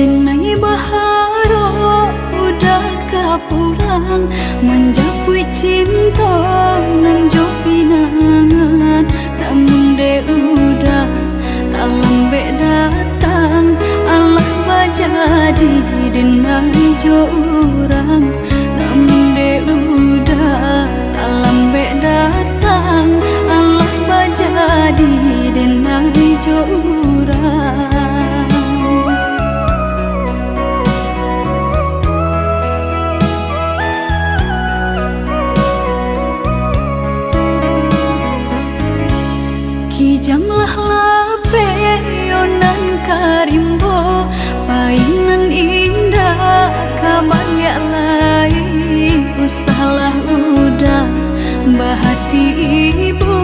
Denai baharo udah kapulang menjapui cinta nang jo pinangan, namun de udah tak lambe datang Allah bajadi denai jo urang, namun de udah tak lambe datang Allah bajadi denai jo urang. Kijanglah lape yonan karimbo painan indah kabangya lai usahlah udah bahati ibu